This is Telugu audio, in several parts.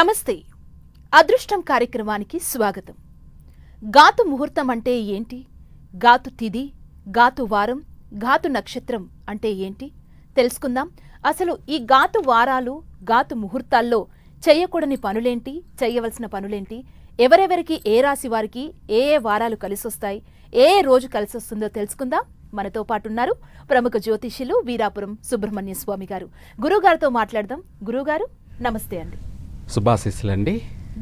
నమస్తే. అదృష్టం కార్యక్రమానికి స్వాగతం. గాతు ముహూర్తం అంటే ఏంటి? గాతు తిథి, గాతు వారం, గాతు నక్షత్రం అంటే ఏంటి తెలుసుకుందాం. అసలు ఈ గాతు వారాలు, గాతు ముహూర్తాల్లో చేయకూడని పనులేంటి, చేయవలసిన పనులేంటి, ఎవరెవరికి ఏ రాశి వారికి ఏ ఏ వారాలు కలిసొస్తాయి, ఏ రోజు కలిసొస్తుందో తెలుసుకుందాం. మనతో పాటు ఉన్నారు ప్రముఖ జ్యోతిష్యులు వీరాపురం సుబ్రహ్మణ్య స్వామి గారు. గురువుగారితో మాట్లాడదాం. గురువుగారు నమస్తే అండి. శుభాశీస్సులండి.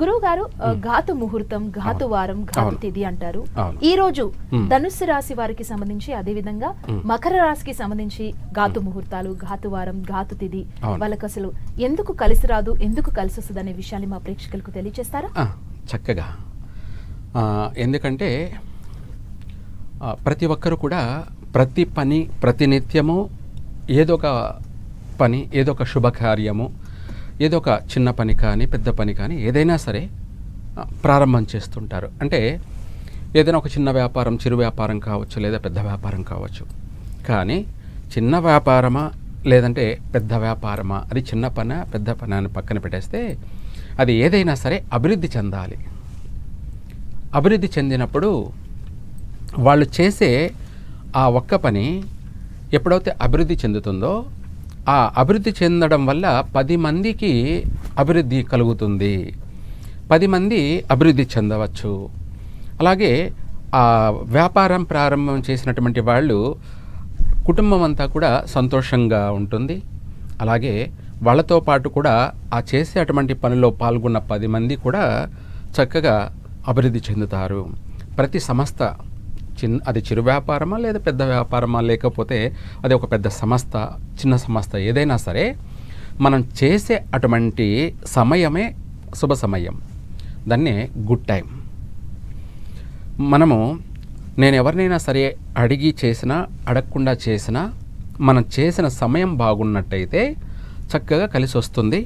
గురువుగారు, ఘాతు ముహూర్తం, ఘాతు వారం, ఘాతు తిథి అంటారు. ఈ రోజు ధనుస్సు రాశి వారికి సంబంధించి, అదే విధంగా మకర రాశికి సంబంధించి ఘాతు ముహూర్తాలు, ఘాతు వారం, ఘాతు తిథి వాళ్ళకి అసలు ఎందుకు కలిసి రాదు, ఎందుకు కలిసి వస్తుంది అనే విషయాన్ని మా ప్రేక్షకులకు తెలియజేస్తారా? చక్కగా. ఎందుకంటే ప్రతి ఒక్కరు కూడా ప్రతి పని, ప్రతినిత్యము ఏదో ఒక పని, ఏదో ఒక శుభకార్యము, ఏదో ఒక చిన్న పని కానీ పెద్ద పని కానీ ఏదైనా సరే ప్రారంభం చేస్తుంటారు. అంటే ఏదైనా ఒక చిన్న వ్యాపారం, చిరు వ్యాపారం కావచ్చు, లేదా పెద్ద వ్యాపారం కావచ్చు. కానీ చిన్న వ్యాపారమా లేదంటే పెద్ద వ్యాపారమా, అది చిన్న పని పెద్ద పని అని పక్కన పెట్టేస్తే అది ఏదైనా సరే అభివృద్ధి చెందాలి. అభివృద్ధి చెందినప్పుడు వాళ్ళు చేసే ఆ ఒక్క పని ఎప్పుడైతే అభివృద్ధి చెందుతుందో, ఆ అభివృద్ధి చెందడం వల్ల 10 మందికి అభివృద్ధి కలుగుతుంది, 10 మంది అభివృద్ధి చెందవచ్చు. అలాగే ఆ వ్యాపారం ప్రారంభం చేసినటువంటి వాళ్ళు కుటుంబం అంతా కూడా సంతోషంగా ఉంటుంది. అలాగే వాళ్ళతో పాటు కూడా ఆ చేసేటువంటి పనిలో పాల్గొన్న 10 మంది కూడా చక్కగా అభివృద్ధి చెందుతారు. ప్రతి సంస్థ, అది చిరు వ్యాపారమా లేదా పెద్ద వ్యాపారమా, లేకపోతే అది ఒక పెద్ద సంస్థ, చిన్న సంస్థ, ఏదైనా సరే మనం చేసే అటువంటి సమయమే శుభ సమయం. దాన్నే గుడ్ టైం. నేను ఎవరినైనా సరే అడిగి చేసినా అడగకుండా చేసినా మనం చేసిన సమయం బాగున్నట్టయితే చక్కగా కలిసి వస్తుంది.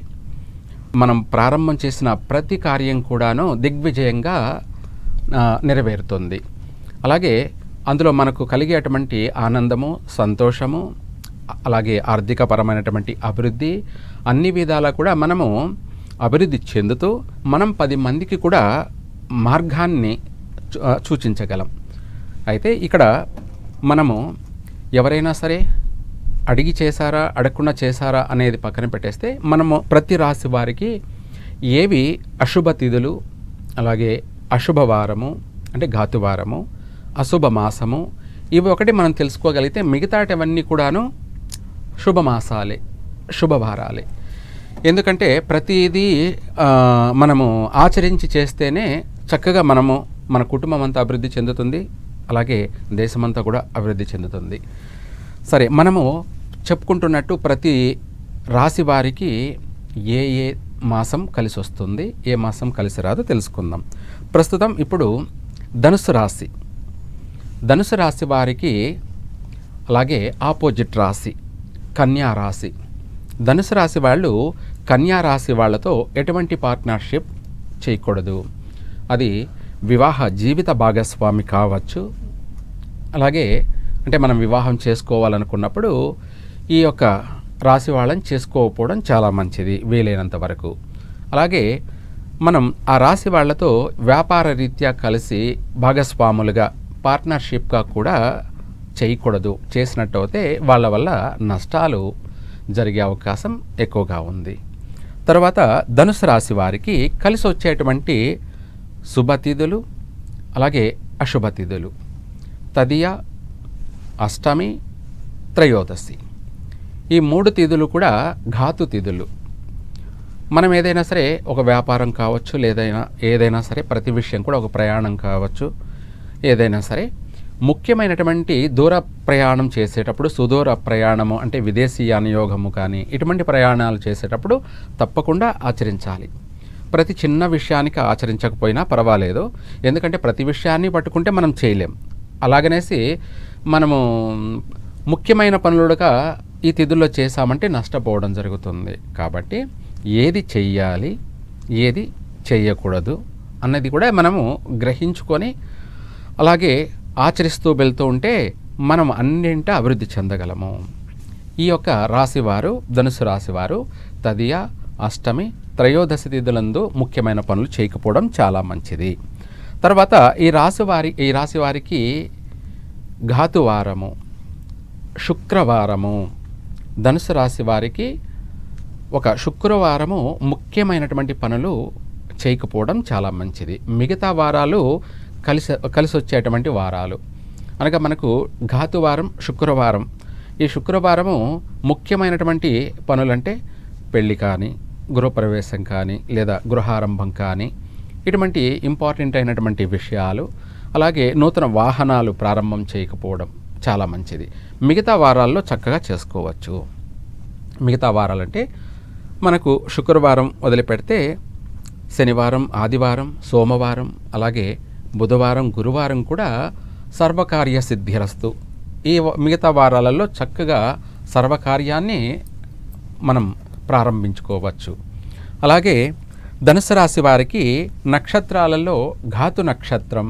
మనం ప్రారంభం చేసిన ప్రతి కార్యం కూడాను దిగ్విజయంగా నెరవేరుతుంది. అలాగే అందులో మనకు కలిగేటువంటి ఆనందము, సంతోషము, అలాగే ఆర్థికపరమైనటువంటి అభివృద్ధి, అన్ని విధాలా కూడా మనము అభివృద్ధి చెందుతూ మనం 10 మందికి కూడా మార్గాన్ని సూచించగలం. అయితే ఇక్కడ మనము ఎవరైనా సరే అడిగి చేశారా అడగకుండా చేశారా అనేది పక్కన పెట్టేస్తే, మనము ప్రతి రాశి వారికి ఏవి అశుభ తిథులు, అలాగే అశుభవారము అంటే ఘాతువారము, అశుభ మాసము, ఇవి ఒకటి మనం తెలుసుకోగలిగితే మిగతాటివన్నీ కూడాను శుభమాసాలే, శుభవారాలే. ఎందుకంటే ప్రతిదీ మనము ఆచరించి చేస్తేనే చక్కగా మన కుటుంబం అంతా అభివృద్ధి చెందుతుంది, అలాగే దేశమంతా కూడా అభివృద్ధి చెందుతుంది. సరే, మనము చెప్పుకుంటున్నట్టు ప్రతి రాశి వారికి ఏ ఏ మాసం కలిసి వస్తుంది, ఏ మాసం కలిసి రాదో తెలుసుకుందాం. ప్రస్తుతం ఇప్పుడు ధనుసు రాశి వారికి, అలాగే ఆపోజిట్ రాశి కన్యా రాశి. ధనుసు రాశి వాళ్ళు కన్యా రాశి వాళ్ళతో ఎటువంటి పార్ట్నర్షిప్ చేయకూడదు. అది వివాహ జీవిత భాగస్వామి కావచ్చు. అలాగే అంటే మనం వివాహం చేసుకోవాలనుకున్నప్పుడు ఈ యొక్క రాశి వాళ్ళని చేసుకోకపోవడం చాలా మంచిది వీలైనంత వరకు. అలాగే మనం ఆ రాశి వాళ్ళతో వ్యాపార రీత్యా కలిసి భాగస్వాములుగా, పార్ట్నర్షిప్గా కూడా చేయకూడదు. చేసినట్టు అయితే వాళ్ళ వల్ల నష్టాలు జరిగే అవకాశం ఎక్కువగా ఉంది. తర్వాత ధనుసు రాశి వారికి కలిసి వచ్చేటువంటి శుభతిథులు, అలాగే అశుభతిథులు తదియ, అష్టమి, త్రయోదశి. ఈ 3 తిథులు కూడా ఘాతు తిథులు. మనం ఏదైనా సరే ఒక వ్యాపారం కావచ్చు, ఏదైనా సరే ప్రతి విషయం కూడా ఒక ప్రయాణం కావచ్చు, ఏదైనా సరే ముఖ్యమైనటువంటి దూర ప్రయాణం చేసేటప్పుడు, సుదూర ప్రయాణము అంటే విదేశీయానయోగము కానీ ఇటువంటి ప్రయాణాలు చేసేటప్పుడు తప్పకుండా ఆచరించాలి. ప్రతి చిన్న విషయానికి ఆచరించకపోయినా పర్వాలేదు, ఎందుకంటే ప్రతి విషయాన్ని పట్టుకుంటే మనం చేయలేం. అలాగనేసి మనము ముఖ్యమైన పనులుగా ఈ తిథుల్లో చేశామంటే నష్టపోవడం జరుగుతుంది. కాబట్టి ఏది చెయ్యాలి, ఏది చెయ్యకూడదు అన్నది కూడా మనము గ్రహించుకొని అలాగే ఆచరిస్తూ వెళ్తూ ఉంటే మనం అన్నింటా అభివృద్ధి చెందగలము. ఈ యొక్క రాశివారు, ధనుసు రాశివారు తదియ, అష్టమి, త్రయోదశి తిథులందు ముఖ్యమైన పనులు చేయకపోవడం చాలా మంచిది. తర్వాత ఈ రాశి వారికి ఘాతువారము, శుక్రవారము. ధనుసు రాశి వారికి ఒక శుక్రవారము ముఖ్యమైనటువంటి పనులు చేయకపోవడం చాలా మంచిది. మిగతా వారాలు కలిసి వచ్చేటువంటి వారాలు అనగా మనకు ఘాతువారం, శుక్రవారం. ఈ శుక్రవారము ముఖ్యమైనటువంటి పనులంటే పెళ్ళి కానీ, గృహప్రవేశం కానీ, లేదా గృహారంభం కానీ, ఇటువంటి ఇంపార్టెంట్ అయినటువంటి విషయాలు, అలాగే నూతన వాహనాలు ప్రారంభం చేయకపోవడం చాలా మంచిది. మిగతా వారాల్లో చక్కగా చేసుకోవచ్చు. మిగతా వారాలంటే మనకు శుక్రవారం వదిలిపెడితే శనివారం, ఆదివారం, సోమవారం, అలాగే బుధవారం, గురువారం కూడా సర్వకార్య సిద్ధిరస్తు. ఈ మిగతా వారాలలో చక్కగా సర్వకార్యాన్ని మనం ప్రారంభించుకోవచ్చు. అలాగే ధనుసు రాశి వారికి నక్షత్రాలలో ఘాతు నక్షత్రం,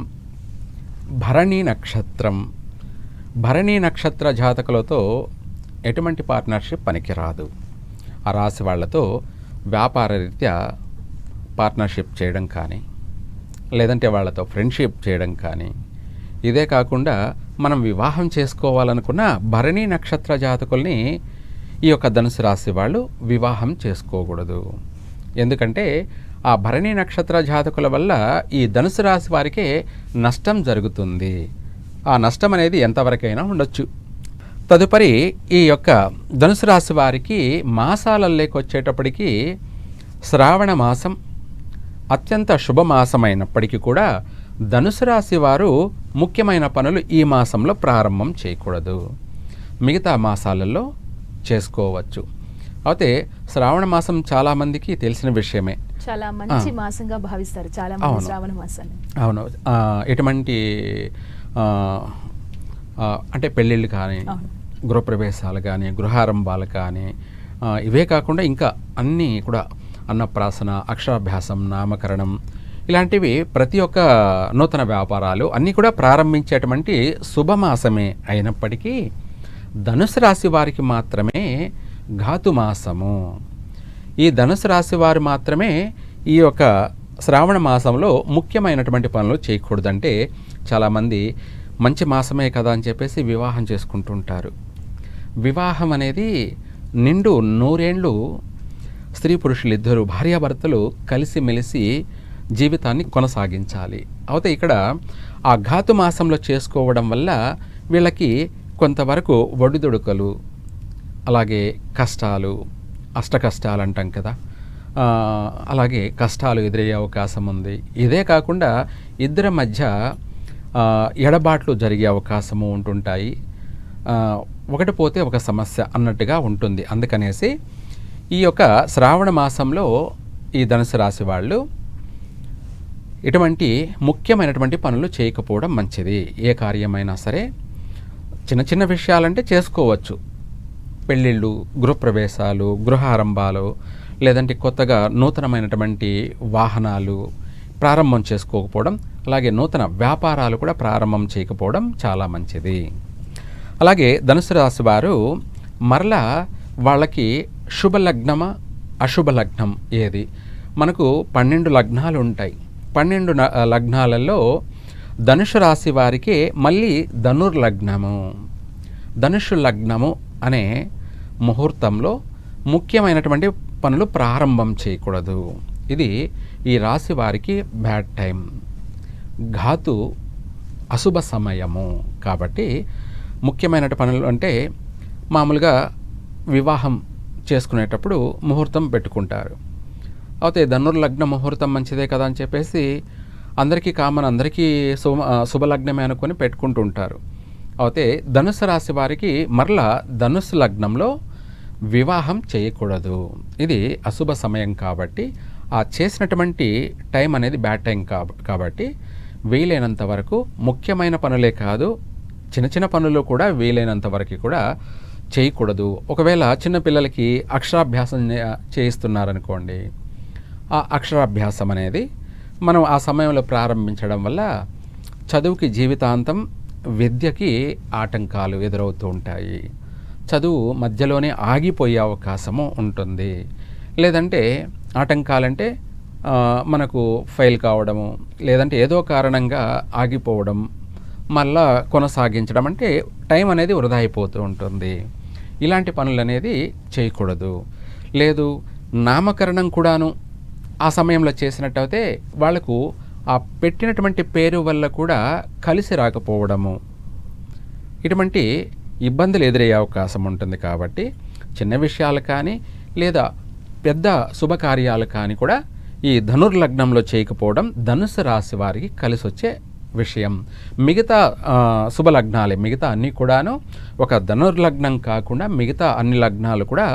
భరణి నక్షత్రం. భరణి నక్షత్ర జాతకులతో ఎటువంటి పార్ట్నర్షిప్ పనికిరాదు. ఆ రాశి వాళ్ళతో వ్యాపార రీత్యా పార్ట్నర్షిప్ చేయడం కానీ, లేదంటే వాళ్ళతో ఫ్రెండ్షిప్ చేయడం కానీ, ఇదే కాకుండా మనం వివాహం చేసుకోవాలనుకున్న భరణి నక్షత్ర జాతకుల్ని ఈ యొక్క ధనుసు రాశి వాళ్ళు వివాహం చేసుకోకూడదు. ఎందుకంటే ఆ భరణి నక్షత్ర జాతకుల వల్ల ఈ ధనుసు రాశి వారికే నష్టం జరుగుతుంది. ఆ నష్టం అనేది ఎంతవరకైనా ఉండొచ్చు. తదుపరి ఈ యొక్క ధనుసు రాశి వారికి మాసాలలోకి వచ్చేటప్పటికి శ్రావణ మాసం అత్యంత శుభమాసమైనప్పటికీ కూడా ధనుసు రాశి వారు ముఖ్యమైన పనులు ఈ మాసంలో ప్రారంభం చేయకూడదు. మిగతా మాసాలలో చేసుకోవచ్చు. అయితే శ్రావణ మాసం చాలామందికి తెలిసిన విషయమే. చాలా మంచి మాసంగా భావిస్తారు చాలా మంది శ్రావణ మాసాన్ని. అవును. ఎటువంటి అంటే పెళ్ళిళ్ళు కానీ, గృహప్రవేశాలు కానీ, గృహారంభాలు కానీ, ఇవే కాకుండా ఇంకా అన్నీ కూడా అన్నప్రాసన, అక్షరాభ్యాసం, నామకరణం, ఇలాంటివి ప్రతి ఒక్క నూతన వ్యాపారాలు అన్నీ కూడా ప్రారంభించేటువంటి శుభమాసమే అయినప్పటికీ ధనుసు రాశి వారికి మాత్రమే ఘాతు మాసము. ఈ ధనుసు రాశి వారు మాత్రమే ఈ యొక్క శ్రావణ మాసంలో ముఖ్యమైనటువంటి పనులు చేయకూడదంటే చాలామంది మంచి మాసమే కదా అని చెప్పేసి వివాహం చేసుకుంటుంటారు. వివాహం అనేది నిండు 100 ఏళ్ళు స్త్రీ పురుషులు ఇద్దరు భార్యాభర్తలు కలిసిమెలిసి జీవితాన్ని కొనసాగించాలి. అయితే ఇక్కడ ఆ ఘాతు మాసంలో చేసుకోవడం వల్ల వీళ్ళకి కొంతవరకు ఒడిదుడుకలు, అలాగే కష్టాలు, అష్ట కష్టాలు అంటాం కదా, అలాగే కష్టాలు ఎదురయ్యే అవకాశం ఉంది. ఇదే కాకుండా ఇద్దరి మధ్య ఎడబాట్లు జరిగే అవకాశము ఉంటుంటాయి. ఒకటి పోతే ఒక సమస్య అన్నట్టుగా ఉంటుంది. అందుకనేసి ఈ యొక్క శ్రావణ మాసంలో ఈ ధనుసు రాశి వాళ్ళు ఇటువంటి ముఖ్యమైనటువంటి పనులు చేయకపోవడం మంచిది. ఏ కార్యమైనా సరే చిన్న చిన్న విషయాలంటే చేసుకోవచ్చు. పెళ్ళిళ్ళు, గృహప్రవేశాలు, గృహారంభాలు, లేదంటే కొత్తగా నూతనమైనటువంటి వాహనాలు ప్రారంభం చేసుకోకపోవడం, అలాగే నూతన వ్యాపారాలు కూడా ప్రారంభం చేయకపోవడం చాలా మంచిది. అలాగే ధనుసు రాశి వారు మరలా వాళ్ళకి శుభలగ్నమా అశుభ లగ్నం ఏది? మనకు 12 లగ్నాలు ఉంటాయి. 12 లగ్నాలలో ధనుసు రాశి వారికి మళ్ళీ ధనుర్లగ్నము, ధనుసు లగ్నము అనే ముహూర్తంలో ముఖ్యమైనటువంటి పనులు ప్రారంభం చేయకూడదు. ఇది ఈ రాశి వారికి బ్యాడ్ టైం, ఘాతు అశుభ సమయము. కాబట్టి ముఖ్యమైన పనులు అంటే మామూలుగా వివాహం చేసుకునేటప్పుడు ముహూర్తం పెట్టుకుంటారు. అయితే ధనుర్లగ్న ముహూర్తం మంచిదే కదా అని చెప్పేసి అందరికీ అందరికీ శుభలగ్నమే అనుకొని పెట్టుకుంటూ ఉంటారు. అయితే ధనుసు రాశి వారికి మరలా ధనుసు లగ్నంలో వివాహం చేయకూడదు. ఇది అశుభ సమయం కాబట్టి ఆ చేసినటువంటి టైం అనేది బ్యాడ్ టైం కాబట్టి వీలైనంత వరకు ముఖ్యమైన పనులే కాదు, చిన్న చిన్న పనులు కూడా వీలైనంత వరకు కూడా చేయకూడదు. ఒకవేళ చిన్నపిల్లలకి అక్షరాభ్యాసం చేయిస్తున్నారనుకోండి, ఆ అక్షరాభ్యాసం అనేది మనం ఆ సమయంలో ప్రారంభించడం వల్ల చదువుకి జీవితాంతం విద్యకి ఆటంకాలు ఎదురవుతూ ఉంటాయి. చదువు మధ్యలోనే ఆగిపోయే అవకాశము ఉంటుంది. లేదంటే ఆటంకాలంటే మనకు ఫెయిల్ కావడము, లేదంటే ఏదో కారణంగా ఆగిపోవడం, మళ్ళా కొనసాగించడం, అంటే టైం అనేది వృధా అయిపోతూ ఉంటుంది. ఇలాంటి పనులు అనేది చేయకూడదు. లేదు నామకరణం కూడాను ఆ సమయంలో చేసినట్టయితే వాళ్లకు ఆ పెట్టినటువంటి పేరు వల్ల కూడా కలిసి రాకపోవడము, ఇటువంటి ఇబ్బందులు ఎదురయ్యే అవకాశం ఉంటుంది. కాబట్టి చిన్న విషయాలు కానీ లేదా పెద్ద శుభకార్యాలు కానీ కూడా ఈ ధనుర్లగ్నంలో చేయకపోవడం ధనుసు రాశి వారికి కలిసి వచ్చే విషయం. మిగతా శుభలగ్నాలే, మిగతా అన్నీ కూడాను ఒక ధనుర్లగ్నం కాకుండా మిగతా అన్ని లగ్నాలు కూడా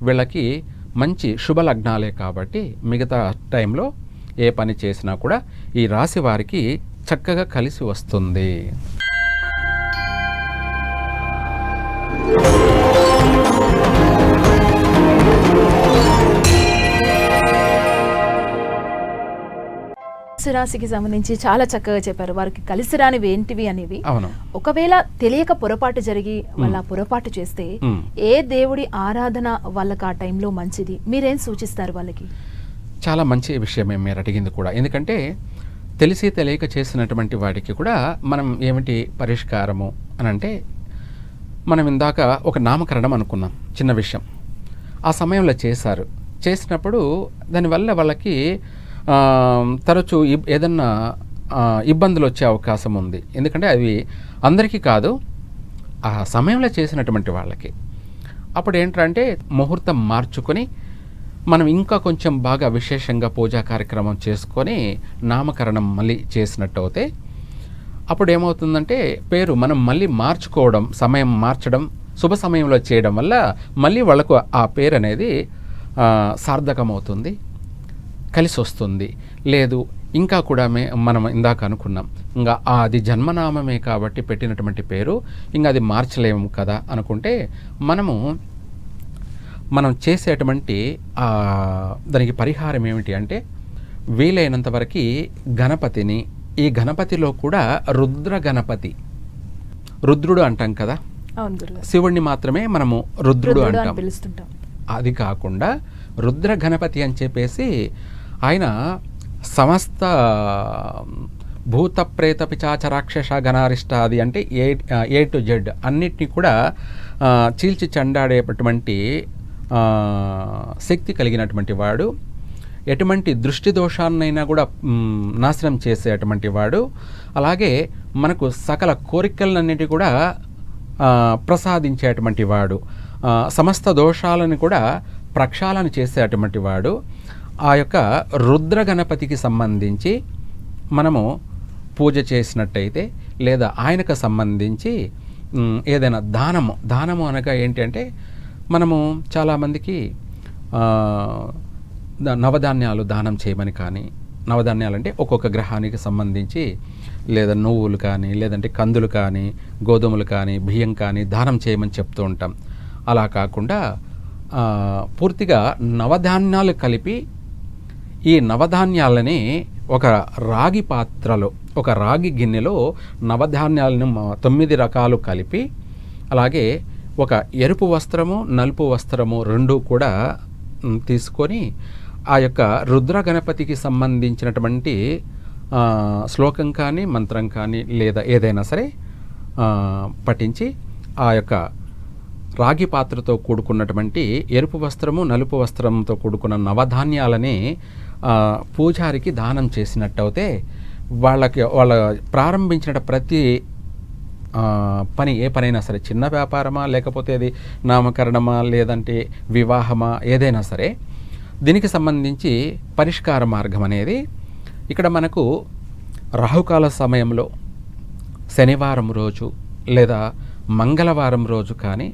వీళ్ళకి మంచి శుభలగ్నాలే. కాబట్టి మిగతా టైంలో ఏ పని చేసినా కూడా ఈ రాశి వారికి చక్కగా కలిసి వస్తుంది. రాశికి సంబంధించి చాలా చక్కగా చెప్పారు. వారికి కలిసి రానివి ఏంటివి అనేవి. అవును. ఒకవేళ తెలియక పొరపాటు జరిగి వాళ్ళ పొరపాటు చేస్తే ఏ దేవుడి ఆరాధన వాళ్ళకి ఆ టైంలో మంచిది, మీరేం సూచిస్తారు వాళ్ళకి? చాలా మంచి విషయమే మీరు అడిగింది కూడా. ఎందుకంటే తెలిసి తెలియక చేసినటువంటి వాటికి కూడా మనం ఏమిటి పరిష్కారము అని అంటే, మనం ఇందాక ఒక నామకరణం అనుకున్నాం, చిన్న విషయం. ఆ సమయంలో చేసినప్పుడు దానివల్ల వాళ్ళకి తరచూ ఏదన్నా ఇబ్బందులు వచ్చే అవకాశం ఉంది. ఎందుకంటే అవి అందరికీ కాదు, ఆ సమయంలో చేసినటువంటి వాళ్ళకి. అప్పుడు ఏంటంటే ముహూర్తం మార్చుకొని మనం ఇంకా కొంచెం బాగా విశేషంగా పూజా కార్యక్రమం చేసుకొని నామకరణం మళ్ళీ చేసినట్టు అవుతే అప్పుడు ఏమవుతుందంటే పేరు మనం మళ్ళీ మార్చుకోవడం, సమయం మార్చడం, శుభ సమయంలో చేయడం వల్ల మళ్ళీ వాళ్ళకు ఆ పేరు అనేది సార్థకమవుతుంది, కలిసి వస్తుంది. లేదు ఇంకా కూడా మనం ఇందాక అనుకున్నాం, ఇంకా అది జన్మనామమే కాబట్టి పెట్టినటువంటి పేరు, ఇంకా అది మార్చలేము కదా అనుకుంటే మనం చేసేటువంటి దానికి పరిహారం ఏమిటి అంటే, వీలైనంత వరకు గణపతిని, ఈ గణపతిలో కూడా రుద్ర గణపతి, రుద్రుడు అంటాం కదా, శివుణ్ణి మాత్రమే మనము రుద్రుడు అంటాం. అది కాకుండా రుద్ర గణపతి అని చెప్పేసి ఆయన సమస్త భూత ప్రేత పిశాచ రాక్షస గణారిష్టాది అంటే ఏ టు జెడ్ అన్నిటినీ కూడా చీల్చి చెండాడేటటువంటి శక్తి కలిగినటువంటి వాడు. ఎటువంటి దృష్టి దోషాన్నైనా కూడా నాశనం చేసేటువంటి వాడు. అలాగే మనకు సకల కోరికలన్నిటి కూడా ప్రసాదించేటువంటి వాడు. సమస్త దోషాలను కూడా ప్రక్షాళన చేసేటువంటి వాడు. ఆ యొక్క రుద్ర గణపతికి సంబంధించి మనము పూజ చేసినట్టయితే, లేదా ఆయనకు సంబంధించి ఏదైనా దానము అనగా ఏంటంటే, మనము చాలామందికి నవధాన్యాలు దానం చేయమని కానీ, నవధాన్యాలు అంటే ఒక్కొక్క గ్రహానికి సంబంధించి లేదా నువ్వులు కానీ, లేదంటే కందులు కానీ, గోధుమలు కానీ, బియ్యం కానీ దానం చేయమని చెప్తూ ఉంటాం. అలా కాకుండా పూర్తిగా నవధాన్యాలు కలిపి, ఈ నవధాన్యాలని ఒక రాగి పాత్రలో, ఒక రాగి గిన్నెలో నవధాన్యాలను 9 రకాలు కలిపి, అలాగే ఒక ఎరుపు వస్త్రము, నలుపు వస్త్రము 2 కూడా తీసుకొని ఆ యొక్క రుద్ర గణపతికి సంబంధించినటువంటి శ్లోకం కానీ, మంత్రం కానీ, లేదా ఏదైనా సరే పఠించి ఆ యొక్క రాగి పాత్రతో కూడుకున్నటువంటి ఎరుపు వస్త్రము, నలుపు వస్త్రంతో కూడుకున్న నవధాన్యాలని పూజారికి దానం చేసినట్టయితే వాళ్ళ ప్రారంభించిన ప్రతి పని, ఏ పనైనా సరే, చిన్న వ్యాపారమా లేకపోతే అది నామకరణమా లేదంటే వివాహమా, ఏదైనా సరే దీనికి సంబంధించి పరిష్కార మార్గం అనేది ఇక్కడ మనకు రాహుకాల సమయంలో శనివారం రోజు లేదా మంగళవారం రోజు కానీ,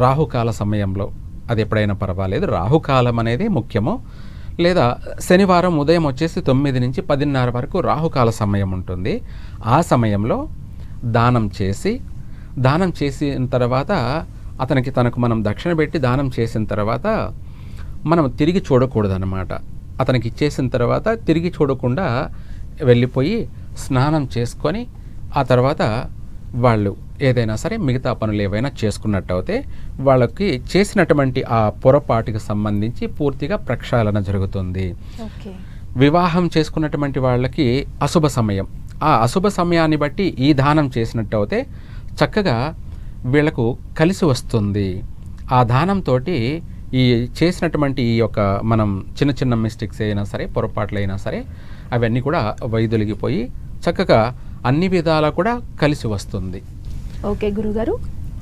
రాహుకాల సమయంలో అది ఎప్పుడైనా పర్వాలేదు, రాహుకాలం అనేది ముఖ్యము. లేదా శనివారం ఉదయం వచ్చేసి 9 నుంచి 10:30 వరకు రాహుకాల సమయం ఉంటుంది. ఆ సమయంలో దానం చేసిన తర్వాత తనకు మనం దక్షిణ పెట్టి దానం చేసిన తర్వాత మనం తిరిగి చూడకూడదన్నమాట. అతనికి ఇచ్చేసిన తర్వాత తిరిగి చూడకుండా వెళ్ళిపోయి స్నానం చేసుకొని ఆ తర్వాత వాళ్ళు ఏదైనా సరే మిగతా పనులు ఏవైనా చేసుకున్నట్టయితే వాళ్ళకి చేసినటువంటి ఆ పొరపాటుకి సంబంధించి పూర్తిగా ప్రక్షాళన జరుగుతుంది. ఓకే. వివాహం చేసుకున్నటువంటి వాళ్ళకి అశుభ సమయం, ఆ అశుభ సమయాన్ని బట్టి ఈ దానం చేసినట్టయితే చక్కగా వీళ్ళకు కలిసి వస్తుంది. ఆ దానంతో ఈ చేసినటువంటి ఈ యొక్క మనం చిన్న చిన్న మిస్టేక్స్ అయినా సరే, పొరపాట్లు అయినా సరే, అవన్నీ కూడా వైదొలిగిపోయి చక్కగా అన్ని విధాలా కూడా కలిసి వస్తుంది. ఓకే గురుగారు,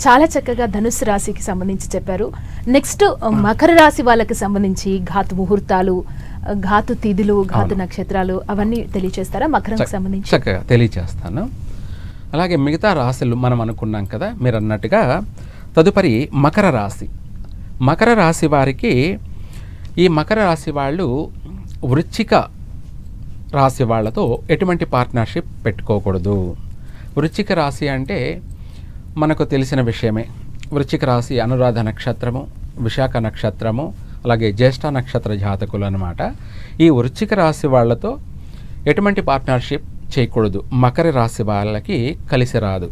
చాలా చక్కగా ధనుస్సు రాశికి సంబంధించి చెప్పారు. నెక్స్ట్ మకర రాశి వాళ్ళకి సంబంధించి ఘాతు ముహూర్తాలు, ఘాతు తిథులు, ఘాతు నక్షత్రాలు అవన్నీ తెలియచేస్తారా మకరంకి సంబంధించి? చక్కగా తెలియచేస్తాను. అలాగే మిగతా రాశులు మనం అనుకున్నాం కదా, మీరు అన్నట్టుగా తదుపరి మకర రాశి. మకర రాశి వారికి, ఈ మకర రాశి వాళ్ళు వృశ్చిక రాశి వాళ్ళతో ఎటువంటి పార్ట్నర్షిప్ పెట్టుకోకూడదు. వృశ్చిక రాశి అంటే మనకు తెలిసిన విషయమే. వృశ్చిక రాశి అనురాధ నక్షత్రము, విశాఖ నక్షత్రము, అలాగే జ్యేష్ఠ నక్షత్ర జాతకులు అన్నమాట. ఈ వృశ్చిక రాశి వాళ్ళతో ఎటువంటి పార్ట్నర్షిప్ చేయకూడదు. మకర రాశి వాళ్ళకి కలిసి రాదు.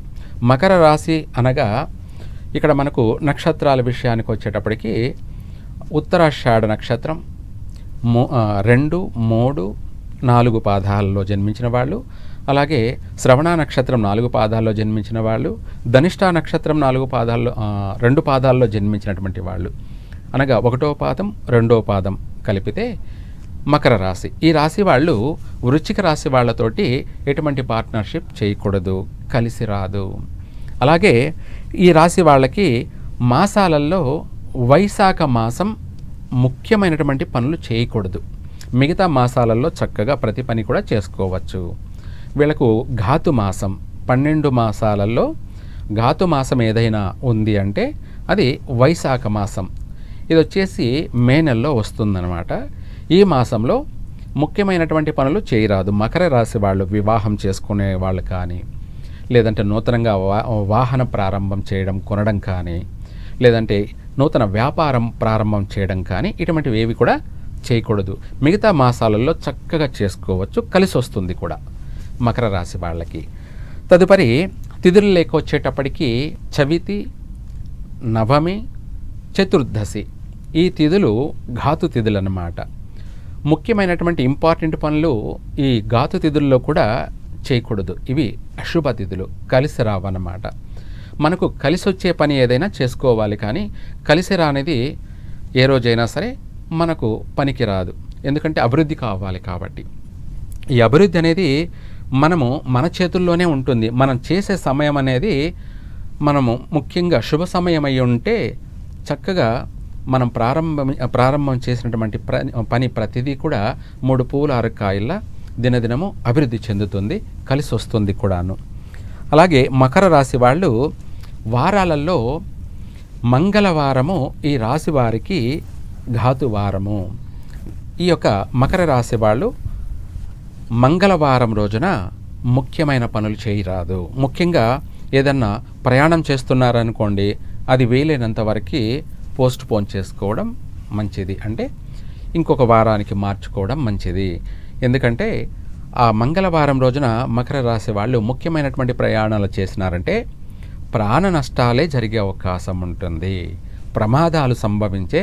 మకర రాశి అనగా ఇక్కడ మనకు నక్షత్రాల విషయానికి వచ్చేటప్పటికి ఉత్తరాషాఢ నక్షత్రం 2, 3, 4 పాదాల్లో జన్మించిన వాళ్ళు, అలాగే శ్రవణ నక్షత్రం 4 పాదాల్లో జన్మించిన వాళ్ళు, ధనిష్ఠ నక్షత్రం 2 పాదాల్లో జన్మించినటువంటి వాళ్ళు, అనగా 1వ పాదం 2వ పాదం కలిపితే మకర రాశి. ఈ రాశి వాళ్ళు వృశ్చిక రాశి వాళ్ళతోటి ఎటువంటి పార్ట్నర్షిప్ చేయకూడదు, కలిసి రాదు. అలాగే ఈ రాశి వాళ్ళకి మాసాలలో వైశాఖ మాసం ముఖ్యమైనటువంటి పనులు చేయకూడదు. మిగతా మాసాలలో చక్కగా ప్రతి పని కూడా చేసుకోవచ్చు. వీళ్ళకు ఘాతు మాసం, 12 మాసాలలో ఘాతు మాసం ఏదైనా ఉంది అంటే అది వైశాఖ మాసం. ఇది వచ్చేసి మే నెలలో వస్తుందన్నమాట. ఈ మాసంలో ముఖ్యమైనటువంటి పనులు చేయరాదు. మకర రాశి వాళ్ళు వివాహం చేసుకునే వాళ్ళు కానీ, లేదంటే నూతనంగా వాహన ప్రారంభం చేయడం, కొనడం కానీ, లేదంటే నూతన వ్యాపారం ప్రారంభం చేయడం కానీ ఇటువంటివి ఏవి కూడా చేయకూడదు. మిగతా మాసాలలో చక్కగా చేసుకోవచ్చు, కలిసి వస్తుంది కూడా మకర రాశి వాళ్ళకి. తదుపరి తిథులు లేక వచ్చేటప్పటికి చవితి, నవమి, చతుర్దశి ఈ తిథులు ఘాతు తిథులు అన్నమాట. ముఖ్యమైనటువంటి ఇంపార్టెంట్ పనులు ఈ ఘాతు తిథుల్లో కూడా చేయకూడదు. ఇవి అశుభ తిథులు, కలిసి రావన్నమాట. మనకు కలిసి వచ్చే పని ఏదైనా చేసుకోవాలి, కానీ కలిసి రానిది ఏ రోజైనా సరే మనకు పనికి రాదు. ఎందుకంటే అభివృద్ధి కావాలి కాబట్టి. ఈ అభివృద్ధి అనేది మన చేతుల్లోనే ఉంటుంది. మనం చేసే సమయం అనేది మనము ముఖ్యంగా శుభ సమయం అయి ఉంటే చక్కగా మనం ప్రారంభం చేసినటువంటి పని ప్రతిదీ కూడా 3 పువ్వుల 6 కాయల్లా దినదినము అభివృద్ధి చెందుతుంది, కలిసి వస్తుంది కూడాను. అలాగే మకర రాశి వాళ్ళు వారాలలో మంగళవారము ఈ రాశి వారికి ఘాతు వారము. ఈ యొక్క మకర రాశి వాళ్ళు మంగళవారం రోజున ముఖ్యమైన పనులు చేయరాదు. ముఖ్యంగా ఏదన్నా ప్రయాణం చేస్తున్నారనుకోండి, అది వీలైనంత వరకు పోస్ట్ పోన్ చేసుకోవడం మంచిది. అంటే ఇంకొక వారానికి మార్చుకోవడం మంచిది. ఎందుకంటే ఆ మంగళవారం రోజున మకర రాశి వాళ్ళు ముఖ్యమైనటువంటి ప్రయాణాలు చేసినారంటే ప్రాణ నష్టాలే జరిగే అవకాశం ఉంటుంది, ప్రమాదాలు సంభవించే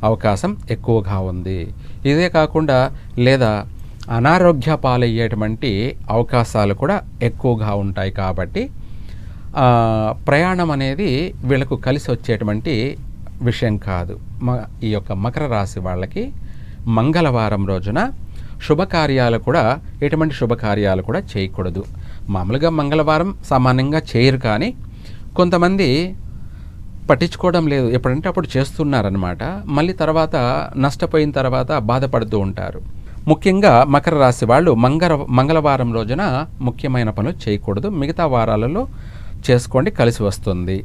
అవకాశం ఎక్కువగా ఉంది. ఇదే కాకుండా లేదా అనారోగ్య పాలయ్యేటువంటి అవకాశాలు కూడా ఎక్కువగా ఉంటాయి. కాబట్టి ప్రయాణం అనేది వీళ్ళకు కలిసి వచ్చేటువంటి విషయం కాదు. ఈ యొక్క మకర రాశి వాళ్ళకి మంగళవారం రోజున శుభకార్యాలు కూడా ఎటువంటి శుభకార్యాలు కూడా చేయకూడదు. మామూలుగా మంగళవారం సామాన్యంగా చేయరు, కానీ కొంతమంది పట్టించుకోవడం లేదు, ఎప్పుడంటే అప్పుడు చేస్తున్నారనమాట. మళ్ళీ తర్వాత నష్టపోయిన తర్వాత బాధపడుతూ ఉంటారు. ముఖ్యంగా మకర రాశి వాళ్ళు మంగళవారం రోజున ముఖ్యమైన పనులు చేయకూడదు. మిగతా వారాలలో చేసుకోండి, కలిసి వస్తుంది.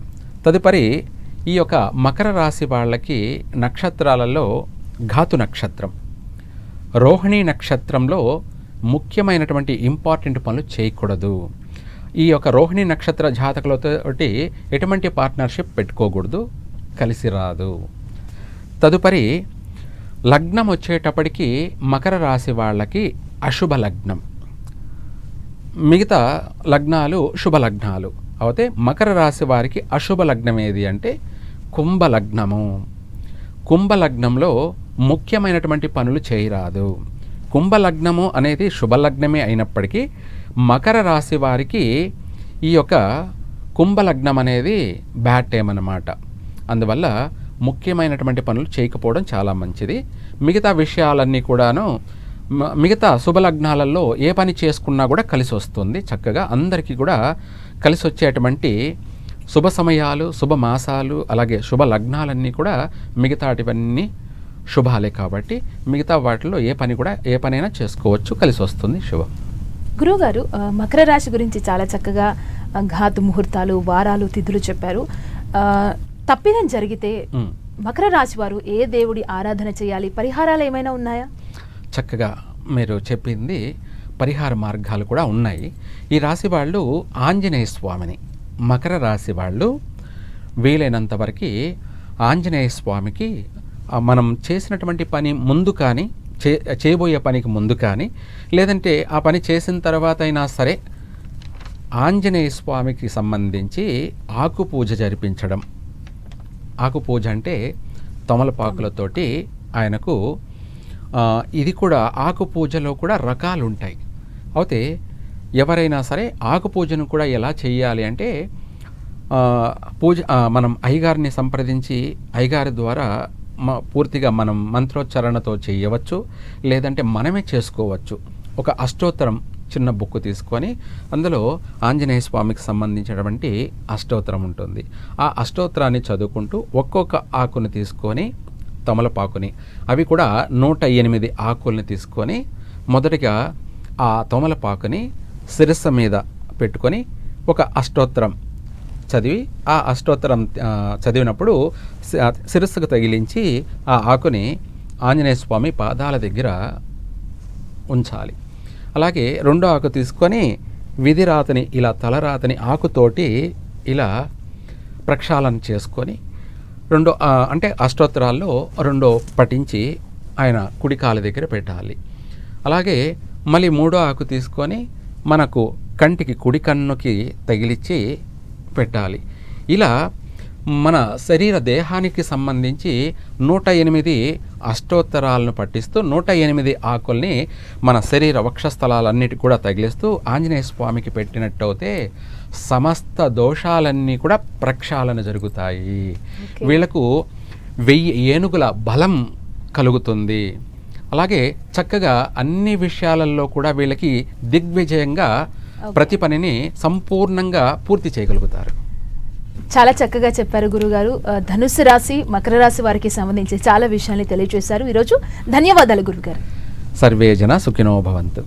తదుపరి ఈ యొక్క మకర రాశి వాళ్ళకి నక్షత్రాలలో ఘాతు నక్షత్రం, రోహిణి నక్షత్రంలో ముఖ్యమైనటువంటి ఇంపార్టెంట్ పనులు చేయకూడదు. ఈ యొక్క రోహిణి నక్షత్ర జాతకులతోటి ఎటువంటి పార్ట్నర్షిప్ పెట్టుకోకూడదు, కలిసి రాదు. తదుపరి లగ్నం వచ్చేటప్పటికి మకర రాశి వాళ్ళకి అశుభ లగ్నం, మిగతా లగ్నాలు శుభ లగ్నాలు. అయితే మకర రాశి వారికి అశుభ లగ్నం ఏది అంటే కుంభలగ్నము. కుంభలగ్నంలో ముఖ్యమైనటువంటి పనులు చేయరాదు. కుంభలగ్నము అనేది శుభలగ్నమే అయినప్పటికీ మకర రాశి వారికి ఈ యొక్క కుంభలగ్నం అనేది బ్యాడ్ టైం అన్నమాట. అందువల్ల ముఖ్యమైనటువంటి పనులు చేయకపోవడం చాలా మంచిది. మిగతా విషయాలన్నీ కూడాను మిగతా శుభలగ్నాలలో ఏ పని చేసుకున్నా కూడా కలిసి వస్తుంది. చక్కగా అందరికీ కూడా కలిసి వచ్చేటువంటి శుభ సమయాలు, శుభ మాసాలు, అలాగే శుభ లగ్నాలన్నీ కూడా మిగతాటివన్నీ శుభాలే కాబట్టి మిగతా వాటిలో ఏ పనైనా చేసుకోవచ్చు, కలిసి వస్తుంది, శుభం. గురువుగారు, మకర రాశి గురించి చాలా చక్కగా ఘాతు ముహూర్తాలు, వారాలు, తిథులు చెప్పారు. తప్పిదం జరిగితే మకర రాశి వారు ఏ దేవుడి ఆరాధన చేయాలి? పరిహారాలు ఏమైనా ఉన్నాయా? చక్కగా మీరు చెప్పింది. పరిహార మార్గాలు కూడా ఉన్నాయి. ఈ రాశి వాళ్ళు ఆంజనేయ స్వామిని, మకర రాశి వాళ్ళు వీలైనంత వరకు ఆంజనేయ స్వామికి మనం చేసినటువంటి పని ముందు కానీ చేయబోయే పనికి ముందు కానీ లేదంటే ఆ పని చేసిన తర్వాత అయినా సరే ఆంజనేయ స్వామికి సంబంధించి ఆకు పూజ జరిపించడం. ఆకు పూజ అంటే తమలపాకులతోటి ఆయనకు ఇది కూడా ఆకు పూజలో కూడా రకాలు ఉంటాయి. అయితే ఎవరైనా సరే ఆకు పూజను కూడా ఎలా చేయాలి అంటే మనం అయ్యగారిని సంప్రదించి అయ్యగారి ద్వారా పూర్తిగా మనం మంత్రోచ్చారణతో చేయవచ్చు, లేదంటే మనమే చేసుకోవచ్చు. ఒక అష్టోత్తరం చిన్న బుక్ తీసుకొని అందులో ఆంజనేయ స్వామికి సంబంధించినటువంటి అష్టోత్తరం ఉంటుంది. ఆ అష్టోత్తరాన్ని చదువుకుంటూ ఒక్కొక్క ఆకుని తీసుకొని, తమలపాకుని, అవి కూడా 108 ఆకుల్ని తీసుకొని మొదటిగా ఆ తమలపాకుని శిరస్సు మీద పెట్టుకొని ఒక అష్టోత్తరం చదివి, ఆ అష్టోత్తరం చదివినప్పుడు శిరస్సుకు తగిలించి ఆ ఆకుని ఆంజనేయ స్వామి పాదాల దగ్గర ఉంచాలి. అలాగే రెండో ఆకు తీసుకొని విధిరాతని ఇలా తలరాతని ఆకుతోటి ఇలా ప్రక్షాళన చేసుకొని అంటే అష్టోత్తరాల్లో రెండో పఠించి ఆయన కుడి కాలు దగ్గర పెట్టాలి. అలాగే మళ్ళీ మూడో ఆకు తీసుకొని మనకు కంటికి కుడి కన్నుకి తగిలిచ్చి పెట్టాలి. ఇలా మన శరీర దేహానికి సంబంధించి 108 అష్టోత్తరాలను పఠిస్తూ 108 ఆకుల్ని మన శరీర వక్షస్థలాలన్నిటి కూడా తగిలిస్తూ ఆంజనేయ స్వామికి పెట్టినట్టయితే సమస్త దోషాలన్నీ కూడా ప్రక్షాళన జరుగుతాయి. వీళ్ళకు 1000 ఏనుగుల బలం కలుగుతుంది. అలాగే చక్కగా అన్ని విషయాలలో కూడా వీళ్ళకి దిగ్విజయంగా ప్రతి పనిని సంపూర్ణంగా పూర్తి చేయగలుగుతారు. చాలా చక్కగా చెప్పారు గురుగారు. ధనుస్సు రాశి, మకర రాశి వారికి సంబంధించి చాలా విషయాన్ని తెలియజేశారు ఈరోజు. ధన్యవాదాలు గురుగారు. సర్వే జన సుఖినో భవంతు.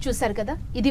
చూశారు కదా, ఇది